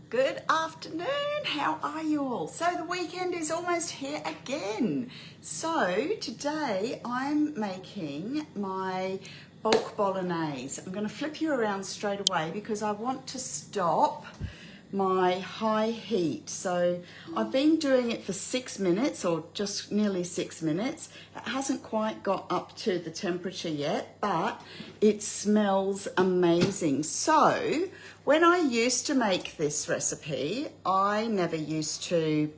Good afternoon, how are you all? So the weekend is almost here again. So today I'm making my bulk bolognese. I'm going to flip you around straight away because I want to stop my high heat. So I've been doing it for 6 minutes or just nearly 6 minutes. It hasn't quite got up to the temperature yet, but it smells amazing. So when I used to make this recipe, I never used to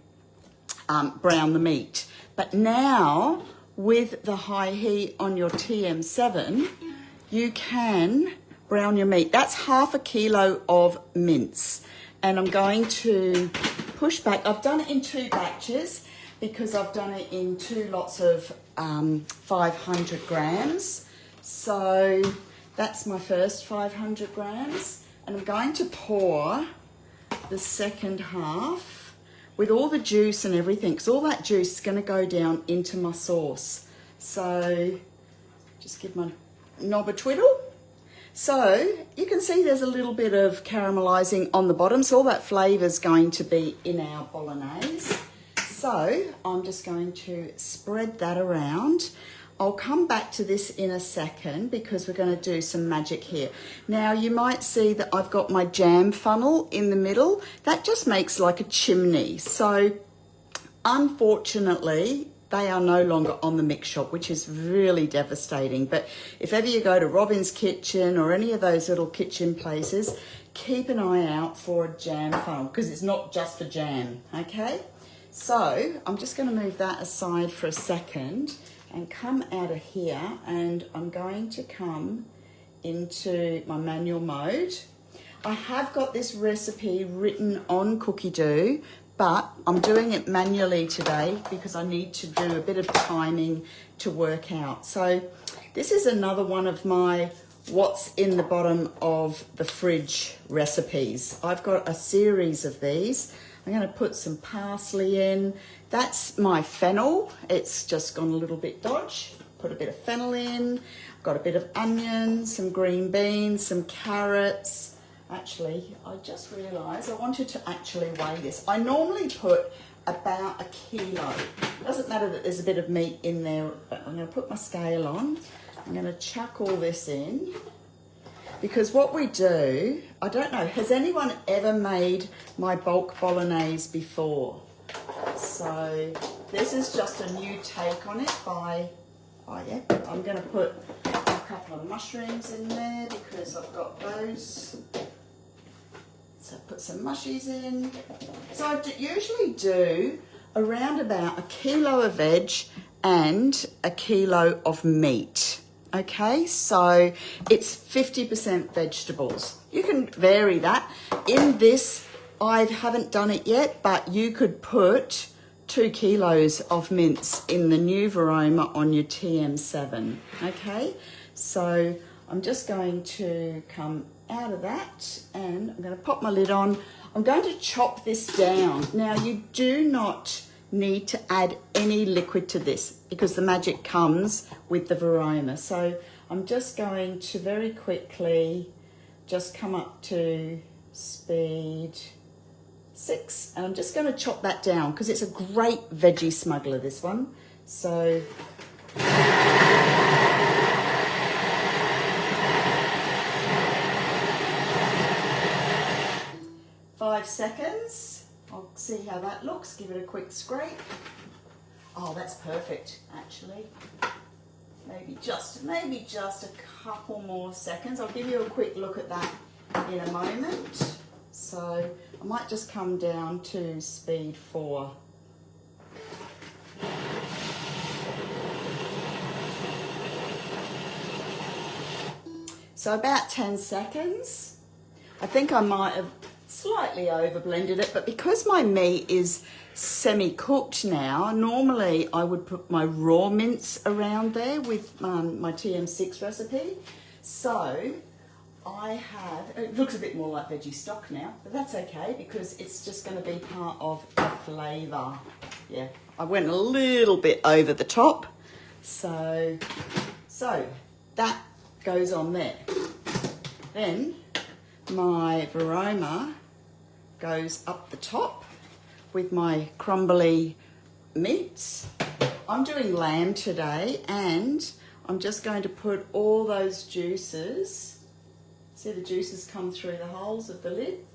brown the meat. But now with the high heat on your TM7, you can brown your meat. That's 1/2 kilo of mince. And I'm going to push back. I've done it in 2 batches because I've done it in 2 lots of 500 grams. So that's my first 500 grams. And I'm going to pour the second half with all the juice and everything, because all that juice is going to go down into my sauce. So just give my knob a twiddle. So you can see there's a little bit of caramelizing on the bottom, so all that flavour is going to be in our bolognese. So I'm just going to spread that around. I'll come back to this in a second because we're going to do some magic here. Now you might see that I've got my jam funnel in the middle. That just makes like a chimney. So unfortunately, they are no longer on the mix shop, which is really devastating. But if ever you go to Robin's Kitchen or any of those little kitchen places, keep an eye out for a jam funnel because it's not just for jam, okay? So I'm just going to move that aside for a second and come out of here, and I'm going to come into my manual mode. I have got this recipe written on Cookie Dough, but I'm doing it manually today because I need to do a bit of timing to work out. So this is another one of my what's in the bottom of the fridge recipes. I've got a series of these. I'm going to put some parsley in. That's my fennel. It's just gone a little bit dodge. Put a bit of fennel in. I've got a bit of onion, some green beans, some carrots. Actually, I just realised I wanted to actually weigh this. I normally put about 1 kilo. It doesn't matter that there's a bit of meat in there, but I'm going to put my scale on. I'm going to chuck all this in. Because what we do, I don't know, has anyone ever made my bulk bolognese before? So this is just a new take on it by, yeah, I'm going to put a couple of mushrooms in there because I've got those. So put some mushies in. So I usually do around about 1 kilo of veg and 1 kilo of meat. Okay, so it's 50% vegetables. You can vary that. In this, I haven't done it yet, but you could put 2 kilos of mince in the new Veroma on your TM7. Okay, so I'm just going to come out of that and I'm going to pop my lid on. I'm going to chop this down. Now you do not need to add any liquid to this because the magic comes with the Veroma. So I'm just going to very quickly just come up to speed 6 and I'm just going to chop that down because it's a great veggie smuggler, this one. So 5 seconds. I'll see how that looks. Give it a quick scrape. Oh, that's perfect, actually. Maybe just a couple more seconds. I'll give you a quick look at that in a moment. So I might just come down to speed 4. So about 10 seconds. I think I might have slightly over blended it, but because my meat is semi-cooked now, normally I would put my raw mince around there with my TM6 recipe. So I have, it looks a bit more like veggie stock now, but that's okay because it's just going to be part of the flavour. Yeah, I went a little bit over the top. So that goes on there. Then my Veroma goes up the top with my crumbly meats. I'm doing lamb today, and I'm just going to put all those juices, see the juices come through the holes of the lid?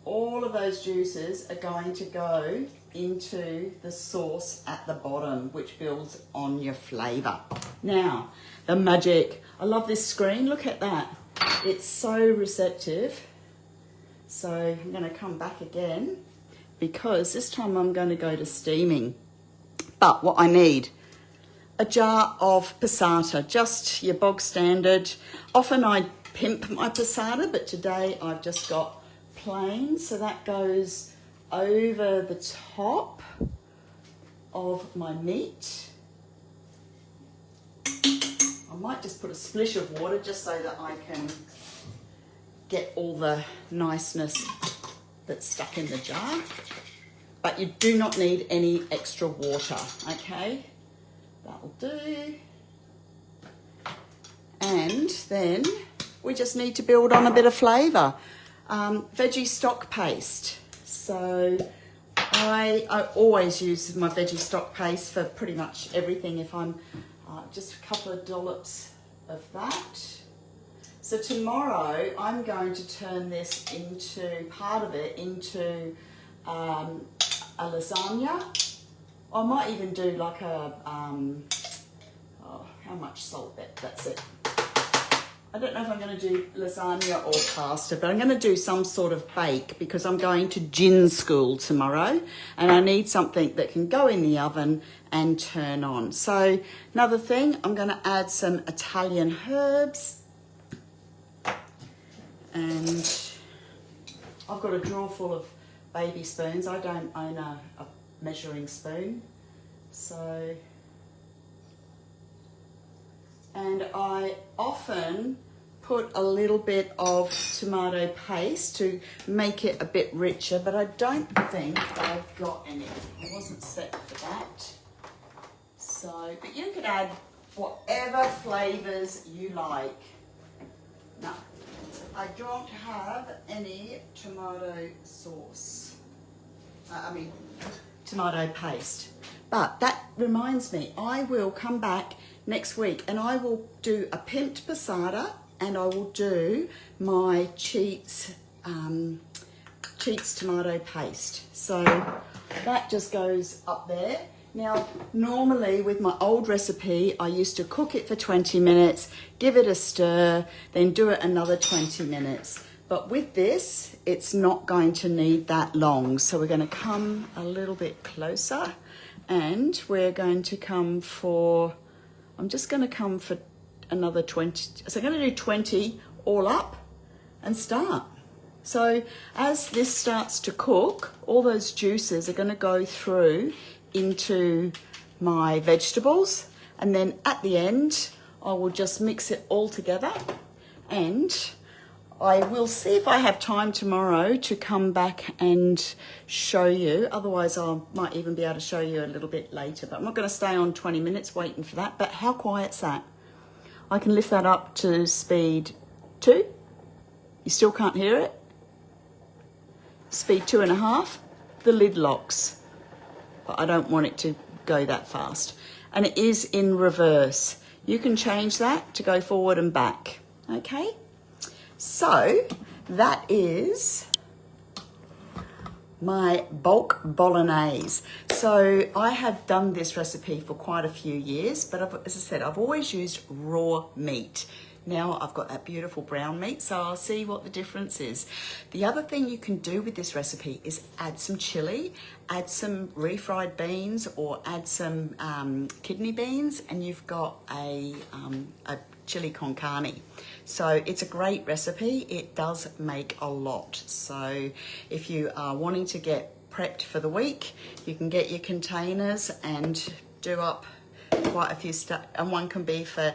All of those juices are going to go into the sauce at the bottom, which builds on your flavour. Now, the magic. I love this screen, look at that. It's so receptive. So I'm going to come back again, because this time I'm going to go to steaming. But what I need, a jar of passata, just your bog standard. Often I pimp my passata, but today I've just got plain, so that goes over the top of my meat. I might just put a splish of water just so that I can get all the niceness that's stuck in the jar. But you do not need any extra water, okay? That'll do. And then we just need to build on a bit of flavour. Veggie stock paste. So I always use my veggie stock paste for pretty much everything. If I'm just a couple of dollops of that. So tomorrow I'm going to turn this into, part of it into a lasagna. I might even do like a, how much salt? That's it. I don't know if I'm going to do lasagna or pasta, but I'm going to do some sort of bake, because I'm going to gin school tomorrow and I need something that can go in the oven and turn on. So another thing, I'm going to add some Italian herbs, and I've got a drawer full of baby spoons. I don't own a measuring spoon. So, and I often put a little bit of tomato paste to make it a bit richer, but I don't think I've got any. I wasn't set for that. So, but you could add whatever flavours you like. No, I don't have any tomato sauce. Tomato paste. But that reminds me, I will come back next week and I will do a pimped passata, and I will do my Cheats tomato paste. So that just goes up there. Now, normally with my old recipe, I used to cook it for 20 minutes, give it a stir, then do it another 20 minutes. But with this, it's not going to need that long. So we're going to come a little bit closer, and we're going to come for, I'm just going to come for another 20. So I'm going to do 20 all up and start. So as this starts to cook, all those juices are going to go through into my vegetables, and then at the end I will just mix it all together, and I will see if I have time tomorrow to come back and show you. Otherwise I might even be able to show you a little bit later, but I'm not going to stay on 20 minutes waiting for that. But how quiet's that? I can lift that up to speed 2. You still can't hear it? Speed 2.5. The lid locks, but I don't want it to go that fast. And it is in reverse. You can change that to go forward and back. Okay? So that is my bulk bolognese. So I have done this recipe for quite a few years, but as I said, I've always used raw meat. Now I've got that beautiful brown meat, so I'll see what the difference is. The other thing you can do with this recipe is add some chili, add some refried beans, or add some kidney beans, and you've got a chili con carne. So it's a great recipe. It does make a lot. So if you are wanting to get prepped for the week, you can get your containers and do up quite a few stuff. And one can be for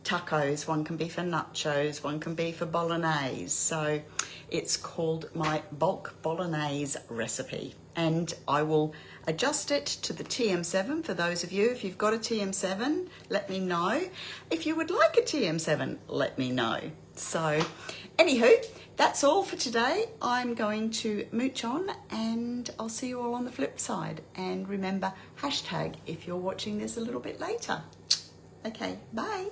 tacos, one can be for nachos, one can be for bolognese. So it's called my bulk bolognese recipe, and I will adjust it to the TM7 for those of you. If you've got a TM7, let me know. If you would like a TM7, let me know. So Anywho, that's all for today. I'm going to mooch on and I'll see you all on the flip side. And remember, hashtag if you're watching this a little bit later. Okay, bye.